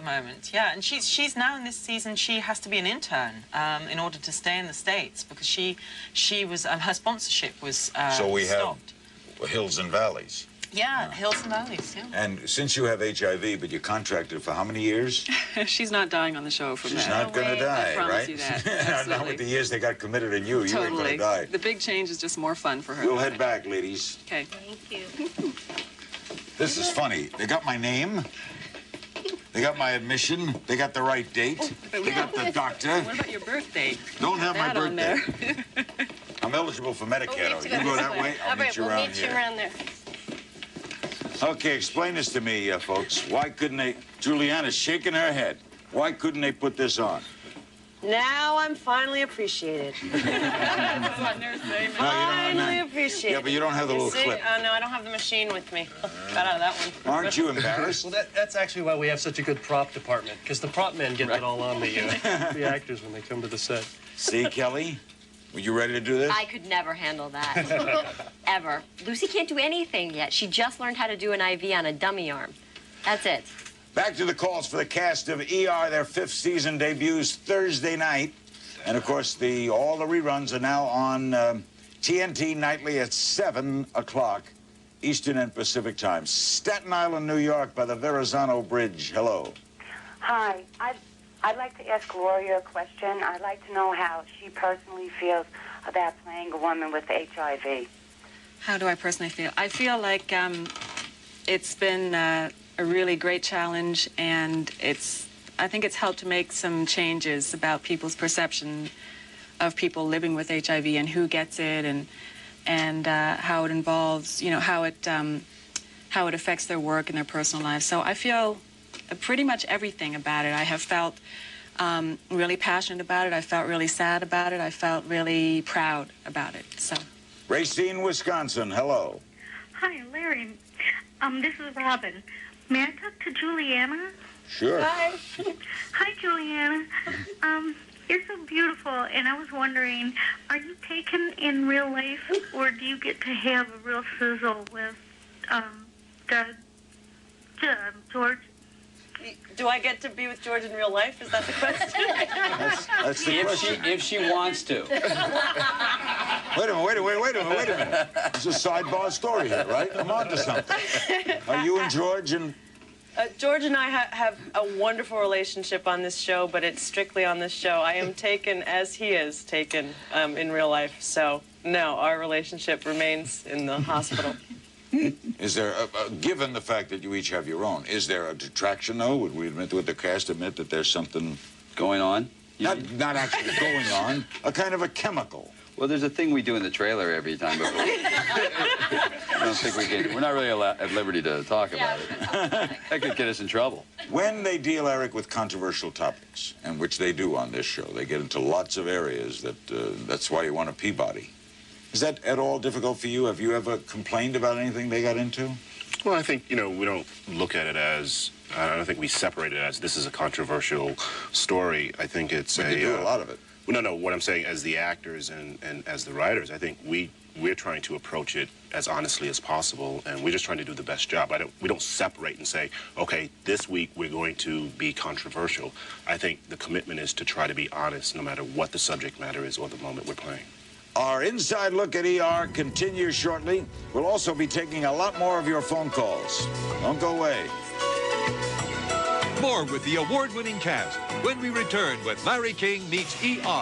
the moment, yeah. And she's now in this season, she has to be an intern in order to stay in the States because she was, her sponsorship was so we stopped. have hills and valleys. Yeah, hills and valleys, yeah. And since you have HIV, but you're contracted for how many years? She's not dying on the show from that. She's not going to die, I promise right? you that. Not Absolutely. with the years they got committed in you. You ain't going Totally. to die. The big change is just more fun for her. We'll head back, ladies. Okay. Thank you. This is funny. They got my name. They got my admission. They got the right date. They got the doctor. What about your birthday? Don't have my That on birthday. there. I'm eligible for Medicare. though. You go that way, I'll meet you we'll around meet you here. around there. Okay, explain this to me, folks. Why couldn't they... Juliana's shaking her head. Why couldn't they put this on? Now I'm finally appreciated. That's what nurse say. Finally appreciated. Yeah, but you don't have the little see? clip. Oh, no, I don't have the machine with me. Got out of that one. Aren't you embarrassed? Well, that's actually why we have such a good prop department, because the prop men get it all on the actors when they come to the set. See, Kelly? Were you ready to do this? I could never handle that. Ever. Lucy can't do anything yet. She just learned how to do an IV on a dummy arm. That's it. Back to the calls for the cast of ER. Their 5th season debuts Thursday night. And, of course, all the reruns are now on TNT nightly at 7 o'clock Eastern and Pacific time. Staten Island, New York, by the Verrazano Bridge. Hello. Hi. I'd like to ask Gloria a question. I'd like to know how she personally feels about playing a woman with HIV. How do I personally feel? I feel like it's been a really great challenge, and I think it's helped to make some changes about people's perception of people living with HIV and who gets it, and how it involves, how it affects their work and their personal lives. So I feel pretty much everything about it. I have felt really passionate about it. I felt really sad about it. I felt really proud about it. So. Racine, Wisconsin. Hello. Hi, Larry. This is Robin. May I talk to Juliana? Sure. Hi. Hi, Juliana. You're so beautiful, and I was wondering, are you taken in real life, or do you get to have a real sizzle with George? Do I get to be with George in real life? Is that the question? That's the question. If she wants to. Wait a minute. It's a sidebar story here, right? I'm on to something. Are you and George and... George and I have a wonderful relationship on this show, but it's strictly on this show. I am taken as he is taken in real life. So, no, our relationship remains in the hospital. Is there, given the fact that you each have your own, is there a detraction, though? Would the cast admit that there's something... Going on? Not actually going on, a kind of a chemical. Well, there's a thing we do in the trailer every time before. I don't think we can. We're not really at liberty to talk about it. That could get us in trouble. When they deal, Eric, with controversial topics, and which they do on this show, they get into lots of areas that's why you want a Peabody. Is that at all difficult for you? Have you ever complained about anything they got into? Well, I think, we don't look at it as, I don't think we separate it as this is a controversial story. I think it's but you do a lot of it. Well, no, what I'm saying as the actors and as the writers, I think we're trying to approach it as honestly as possible, and we're just trying to do the best job. We don't separate and say, okay, this week we're going to be controversial. I think the commitment is to try to be honest no matter what the subject matter is or the moment we're playing. Our inside look at ER continues shortly. We'll also be taking a lot more of your phone calls. Don't go away. More with the award-winning cast when we return with Larry King Meets ER.